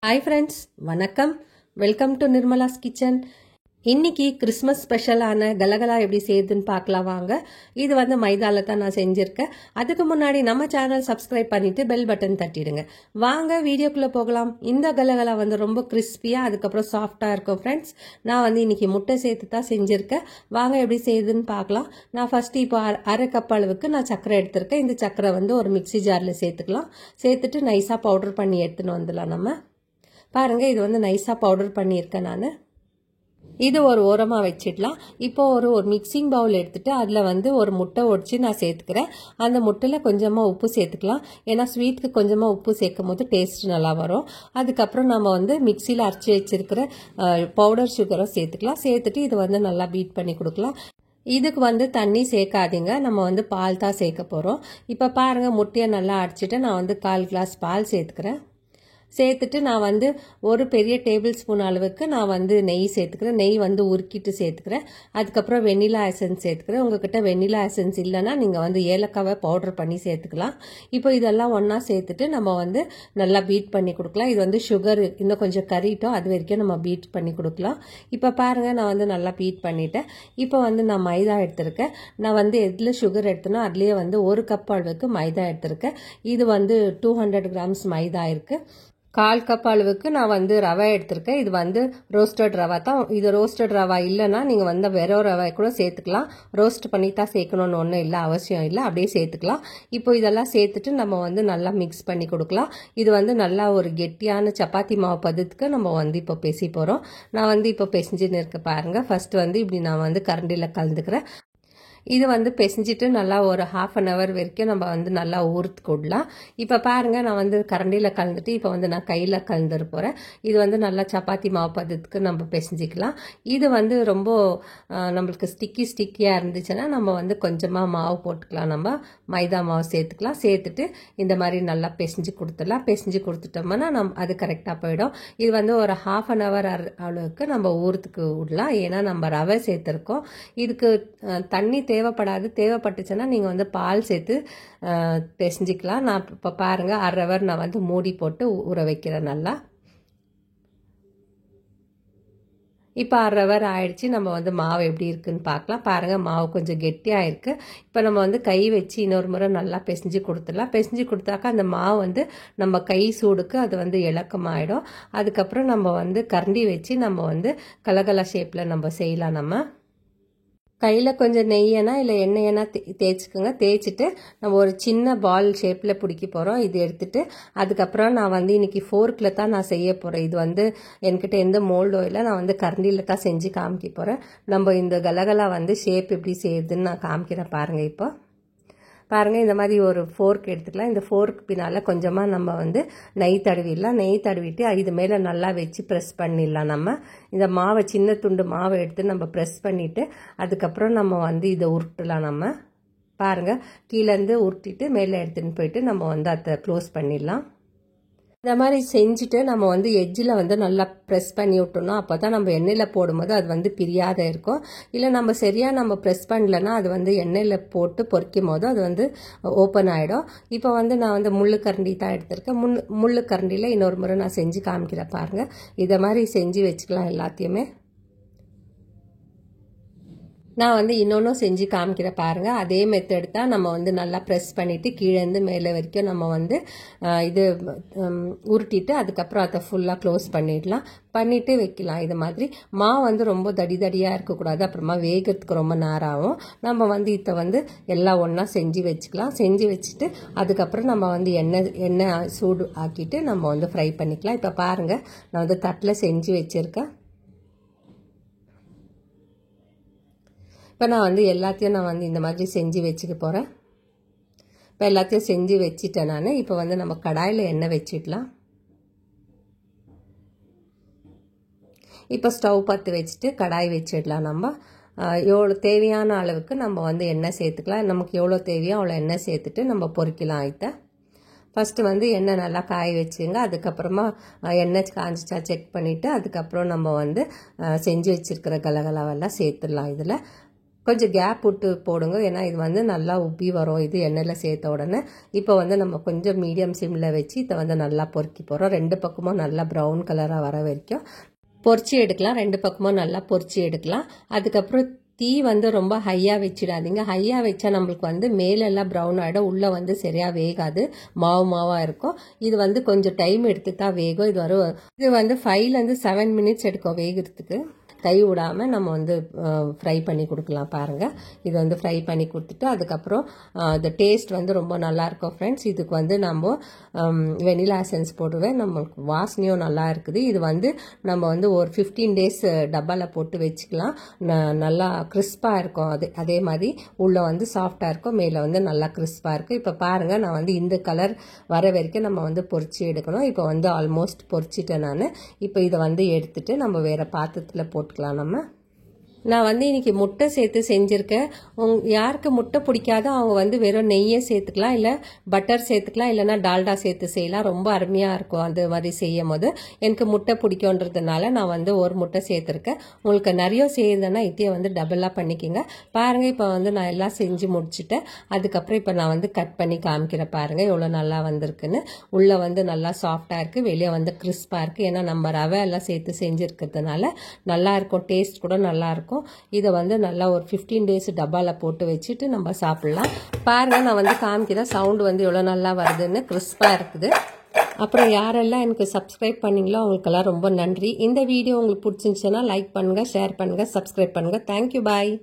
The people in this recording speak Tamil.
Hi friends, வணக்கம். Welcome to Nirmala's kitchen. இன்னைக்கு கிறிஸ்மஸ் ஸ்பெஷலான கலகலா எப்படி செய்யுதுன்னு பார்க்கலாம் வாங்க. இது வந்து மைதால தான் நான் செஞ்சிருக்கேன். அதுக்கு முன்னாடி நம்ம சேனல் சப்ஸ்கிரைப் பண்ணிட்டு பெல் பட்டன் தட்டிடுங்க. வாங்க வீடியோக்குள்ள போகலாம். இந்த கலகலா வந்து ரொம்ப கிறிஸ்பியா அதுக்கப்புறம் சாஃப்டா இருக்கும் ஃப்ரெண்ட்ஸ். நான் வந்து இன்னைக்கு முட்டை சேர்த்து தான் செஞ்சிருக்கேன். வாங்க எப்படி செய்யுதுன்னு பார்க்கலாம். நான் ஃபர்ஸ்ட் இப்போ அரை கப் அளவுக்கு நான் சர்க்கரை எடுத்திருக்கேன். இந்த சர்க்கரை வந்து ஒரு மிக்ஸி ஜார்ல சேர்த்துக்கலாம். சேர்த்துட்டு நைஸா பவுடர் பண்ணி எடுத்துன்னு வந்துடலாம் நம்ம. பாருங்க இது வந்து நைஸா பவுடர் பண்ணியிருக்கேன் நான். இது ஒரு ஓரமா வச்சிடலாம். இப்போ ஒரு மிக்சிங் பவுல் எடுத்துட்டு அதுல வந்து ஒரு முட்டை உடைச்சு நான் சேர்த்துக்கிறேன். அந்த முட்டையில கொஞ்சமா உப்பு சேர்த்துக்கலாம். ஏன்னா ஸ்வீட்க்கு கொஞ்சமா உப்பு சேர்க்கும் போது டேஸ்ட் நல்லா வரும். அதுக்கப்புறம் நம்ம வந்து மிக்சியில அரைச்சி வச்சிருக்கிற பவுடர் சுகரை சேர்த்துக்கலாம். சேர்த்துட்டு இது வந்து நல்லா பீட் பண்ணி கொடுக்கலாம். இதுக்கு வந்து தண்ணி சேர்க்காதீங்க, நம்ம வந்து பால் தான் சேர்க்க போறோம். இப்ப பாருங்க முட்டையை நல்லா அடிச்சுட்டு நான் வந்து 1/4 கிளாஸ் பால் சேர்த்துக்கிறேன். சேர்த்துட்டு நான் வந்து ஒரு பெரிய டேபிள் ஸ்பூன் அளவுக்கு நான் வந்து நெய் சேர்த்துக்கிறேன். நெய் வந்து உருக்கிட்டு சேர்த்துக்கிறேன். அதுக்கப்புறம் வெண்ணிலா எசன்ஸ் சேர்த்துக்கிறேன். உங்ககிட்ட வெண்ணிலா எசன்ஸ் இல்லைன்னா நீங்கள் வந்து ஏலக்காவை பவுடர் பண்ணி சேர்த்துக்கலாம். இப்போ இதெல்லாம் ஒன்றா சேர்த்துட்டு நம்ம வந்து நல்லா பீட் பண்ணி கொடுக்கலாம். இது வந்து சுகர் இன்னும் கொஞ்சம் கறிட்டோம், அது வரைக்கும் நம்ம பீட் பண்ணி கொடுக்கலாம். இப்போ பாருங்கள் நான் வந்து நல்லா பீட் பண்ணிட்டேன். இப்போ வந்து நான் மைதா எடுத்திருக்கேன். நான் வந்து எதில் சுகர் எடுத்தனோ அதுலேயே வந்து 1 கப் அளவுக்கு மைதா எடுத்திருக்கேன். இது வந்து 200 கிராம்ஸ் மைதா இருக்குது. 1/4 கப் அளவுக்கு நான் வந்து ரவை எடுத்திருக்கேன். இது வந்து ரோஸ்டட் ரவை தான். இது ரோஸ்டட் ரவை இல்லைன்னா நீங்கள் வந்து வெறும் ரவை கூட சேர்த்துக்கலாம். ரோஸ்ட் பண்ணி தான் சேர்க்கணும்னு ஒன்றும் இல்லை, அவசியம் இல்லை, அப்படியே சேர்த்துக்கலாம். இப்போ இதெல்லாம் சேர்த்துட்டு நம்ம வந்து நல்லா மிக்ஸ் பண்ணி கொடுக்கலாம். இது வந்து நல்லா ஒரு கெட்டியான சப்பாத்தி மாவு பதத்துக்கு நம்ம வந்து இப்போ பேசி போகிறோம். நான் வந்து இப்போ பெசிஞ்சுன்னு இருக்க பாருங்கள். ஃபர்ஸ்ட் வந்து இப்படி நான் வந்து கரண்டியில் கலந்துக்கிறேன். இது வந்து பெசிஞ்சிட்டு நல்லா ஒரு 1/2 an hour வரைக்கும் நம்ம வந்து நல்லா ஊறுத்து விடலாம். இப்போ பாருங்க நான் வந்து கரண்டியில் கலந்துட்டு இப்போ வந்து நான் கையில் கலந்துட போகிறேன். இது வந்து நல்லா சப்பாத்தி மாவு பதத்துக்கு நம்ம பெசிஞ்சிக்கலாம். இது வந்து ரொம்ப நம்மளுக்கு ஸ்டிக்கியாக இருந்துச்சுன்னா நம்ம வந்து கொஞ்சமாக மாவு போட்டுக்கலாம். நம்ம மைதா மாவு சேர்த்துக்கலாம். சேர்த்துட்டு இந்த மாதிரி நல்லா பெசிஞ்சு கொடுத்துடலாம். பெசிஞ்சு கொடுத்துட்டோம்னா அது கரெக்டாக போயிடும். இது வந்து ஒரு 1/2 an hour அளவுக்கு நம்ம ஊறுத்துக்கு விடலாம். ஏன்னா நம்ம ரவை சேர்த்துருக்கோம். இதுக்கு தண்ணி தேவைப்பட்டுச்சுன்னா நீங்கள் வந்து பால் சேர்த்து பெசிஞ்சிக்கலாம். நான் இப்போ பாருங்கள் 1/2 hour நான் வந்து மூடி போட்டு ஊற வைக்கிறேன் நல்லா. இப்போ 1/2 hour ஆயிடுச்சு. நம்ம வந்து மாவு எப்படி இருக்குன்னு பார்க்கலாம். பாருங்கள் மாவு கொஞ்சம் கெட்டியாக இருக்குது. இப்போ நம்ம வந்து கை வச்சு இன்னொரு முறை நல்லா பெசிஞ்சு கொடுத்துடலாம். பெசிஞ்சு கொடுத்தாக்கா அந்த மாவு வந்து நம்ம கை சூடுக்கு அது வந்து இலக்கமாயிடும். அதுக்கப்புறம் நம்ம வந்து கரண்டி வச்சு நம்ம வந்து கலகலா ஷேப்பில் நம்ம செய்யலாம். நம்ம கையில் கொஞ்சம் நெய்யனா இல்லை எண்ணெயனா தேய்ச்சிக்கோங்க. தேய்ச்சிட்டு நம்ம ஒரு சின்ன பால் ஷேப்பில் பிடிக்க போகிறோம். இது எடுத்துட்டு அதுக்கப்புறம் நான் வந்து இன்னைக்கு ஃபோர்க்கில் தான் நான் செய்ய போகிறேன். இது வந்து என்கிட்ட எந்த மோல்டோ இல்லை, நான் வந்து கரண்டியில் தான் செஞ்சு காமிக்க போகிறேன். நம்ம இந்த கலகலா வந்து ஷேப் எப்படி செய்யுதுன்னு நான் காமிக்கிறேன் பாருங்கள். இப்போ பாருங்கள் இந்த மாதிரி ஒரு ஃபோர்க் எடுத்துக்கலாம். இந்த ஃபோர்க் பின்னால் கொஞ்சமாக நம்ம வந்து நெய் தடவிடலாம். நெய் தடவிட்டு இது மேலே நல்லா வச்சு ப்ரெஸ் பண்ணிடலாம். நம்ம இந்த மாவை சின்ன துண்டு மாவை எடுத்து நம்ம ப்ரெஸ் பண்ணிவிட்டு அதுக்கப்புறம் நம்ம வந்து இதை உருட்டலாம். நம்ம பாருங்கள் கீழேருந்து உருட்டிட்டு மேலே எடுத்துன்னு போயிட்டு நம்ம வந்து அதை க்ளோஸ் பண்ணிடலாம். இந்த மாதிரி செஞ்சுட்டு நம்ம வந்து எட்ஜில் வந்து நல்லா ப்ரெஸ் பண்ணி விட்டோம்னா அப்போ தான் நம்ம எண்ணெயில் போடும்போது அது வந்து பிரியாத இருக்கும். இல்லை நம்ம சரியாக நம்ம ப்ரெஸ் பண்ணலன்னா அது வந்து எண்ணெயில் போட்டு பொரிக்கும் போது அது வந்து ஓப்பன் ஆகிடும். இப்போ வந்து நான் வந்து முள்ளு கரண்டி தான் எடுத்திருக்கேன். முள்ளு கரண்டியில் இன்னொரு முறை நான் செஞ்சு காமிக்கிறேன் பாருங்கள். இதை மாதிரி செஞ்சு வச்சுக்கலாம் எல்லாத்தையுமே. நான் வந்து இன்னொன்றும் செஞ்சு காமிக்கிற பாருங்க. அதே மெத்தட் தான். நம்ம வந்து நல்லா ப்ரெஸ் பண்ணிவிட்டு கீழேருந்து மேலே வரைக்கும் நம்ம வந்து இது உருட்டிட்டு அதுக்கப்புறம் அதை ஃபுல்லாக க்ளோஸ் பண்ணிவிட்டு வைக்கலாம். இது மாதிரி மாவு வந்து ரொம்ப தடியாக இருக்கக்கூடாது, அப்புறமா வேகிறதுக்கு ரொம்ப நேரம் ஆகும். நம்ம வந்து இதை வந்து எல்லாம் ஒன்றா செஞ்சு வச்சுக்கலாம். செஞ்சு வச்சுட்டு அதுக்கப்புறம் நம்ம வந்து எண்ணெய் சூடு ஆக்கிட்டு நம்ம வந்து ஃப்ரை பண்ணிக்கலாம். இப்போ பாருங்கள் நான் வந்து தட்டில் செஞ்சு வச்சுருக்கேன். இப்போ நான் வந்து எல்லாத்தையும் நான் வந்து இந்த மாதிரி செஞ்சு வச்சுக்க போகிறேன். இப்போ எல்லாத்தையும் செஞ்சு வச்சுட்டேன் நான். இப்போ வந்து நம்ம கடாயில் எண்ணெய் வச்சிடலாம். இப்போ ஸ்டவ் பற்ற வச்சுட்டு கடாய் வச்சிடலாம். நம்ம எவ்வளோ தேவையான அளவுக்கு நம்ம வந்து எண்ணெய் சேர்த்துக்கலாம். நமக்கு எவ்வளோ தேவையோ அவ்வளோ எண்ணெய் சேர்த்துட்டு நம்ம பொரிக்கலாம். இதை ஃபஸ்ட்டு வந்து எண்ணெய் நல்லா காய வச்சுங்க. அதுக்கப்புறமா எண்ணெய் காஞ்சிச்சா செக் பண்ணிவிட்டு அதுக்கப்புறம் நம்ம வந்து செஞ்சு வச்சுருக்கிற கலகலாவெல்லாம் சேர்த்துடலாம். இதில் கொஞ்சம் கேப் விட்டு போடுங்க, ஏன்னா இது வந்து நல்லா உப்பி வரும் இது எண்ணெயில் சேர்த்த உடனே. இப்போ வந்து நம்ம கொஞ்சம் மீடியம் சிம்மில் வச்சு இதை வந்து நல்லா பொறுக்கி போகிறோம். 2 பக்கமும் நல்லா ப்ரௌன் கலராக வர வரைக்கும் பொரிச்சு எடுக்கலாம். 2 பக்கமும் நல்லா பொரிச்சு எடுக்கலாம். அதுக்கப்புறம் தீ வந்து ரொம்ப ஹையாக வச்சிடாதீங்க. ஹையாக வச்சா நம்மளுக்கு வந்து மேலெல்லாம் ப்ரௌன் ஆகிடும், உள்ளே வந்து சரியாக வேகாது, மாவாக இருக்கும். இது வந்து கொஞ்சம் டைம் எடுத்து தான் வேகும். இது வந்து 5 to 7 minutes எடுக்கும் வேகிறதுக்கு. கை விடாமல் நம்ம வந்து ஃப்ரை பண்ணி கொடுக்கலாம். பாருங்கள், இது வந்து ஃப்ரை பண்ணி கொடுத்துட்டு அதுக்கப்புறம் இந்த டேஸ்ட் வந்து ரொம்ப நல்லாயிருக்கும் ஃப்ரெண்ட்ஸ். இதுக்கு வந்து நம்ம வெனிலா எசன்ஸ் போடுவேன். நம்மளுக்கு வாசனையும் நல்லா இருக்குது. இது வந்து நம்ம வந்து ஒரு 15 days டப்பாவில் போட்டு வச்சுக்கலாம். நல்லா கிறிஸ்பாக இருக்கும். அதே மாதிரி உள்ளே வந்து சாஃப்டாக இருக்கும், மேலே வந்து நல்லா கிறிஸ்பாக இருக்கும். இப்போ பாருங்கள், நான் வந்து இந்த கலர் வர வரைக்கும் நம்ம வந்து பொரிச்சு எடுக்கணும். இப்போ வந்து ஆல்மோஸ்ட் பொரிச்சிட்டேன் நான். இப்போ இதை வந்து எடுத்துட்டு நம்ம வேறு பாத்திரத்தில் போட்டுக்கலாம். நான் வந்து இன்னைக்கு முட்டை சேர்த்து செஞ்சுருக்கேன். யாருக்கு முட்டை பிடிக்காதோ அவங்க வந்து வெறும் நெய்யை சேர்த்துக்கலாம், இல்லை பட்டர் சேர்த்துக்கலாம், இல்லைனா டால்டா சேர்த்து செய்யலாம். ரொம்ப அருமையாக இருக்கும் அது மாதிரி செய்யும் போது. எனக்கு முட்டை பிடிக்குன்றதுனால நான் வந்து ஒரு முட்டை சேர்த்துருக்கேன். உங்களுக்கு நிறைய செய்யுதுன்னா இதையே வந்து டபுளாக பண்ணிக்கோங்க. பாருங்கள், இப்போ வந்து நான் எல்லாம் செஞ்சு முடிச்சுட்டேன். அதுக்கப்புறம் இப்போ நான் வந்து கட் பண்ணி காமிக்கிறேன். பாருங்கள் எவ்வளோ நல்லா வந்திருக்குன்னு. உள்ளே வந்து நல்லா சாஃப்டாக இருக்குது, வெளியே வந்து கிறிஸ்பாக இருக்குது. ஏன்னா நம்ம ரவை எல்லாம் சேர்த்து செஞ்சுருக்கிறதுனால நல்லாயிருக்கும், டேஸ்ட் கூட நல்லாயிருக்கும். இதை வந்து நல்லா ஒரு 15 days டப்பாவில் போட்டு வச்சுட்டு நம்ம சாப்பிட்லாம். பாருங்கள், நான் வந்து காமிக்கிறேன் சவுண்டு வந்து எவ்வளோ நல்லா வருதுன்னு, கிறிஸ்பாக இருக்குது. அப்புறம் யாரெல்லாம் எனக்கு சப்ஸ்கிரைப் பண்ணீங்களோ அவங்களுக்கெல்லாம் ரொம்ப நன்றி. இந்த வீடியோ உங்களுக்கு பிடிச்சிருந்துச்சுன்னா லைக் பண்ணுங்கள், ஷேர் பண்ணுங்கள், சப்ஸ்கிரைப் பண்ணுங்கள். தேங்க்யூ, பாய்.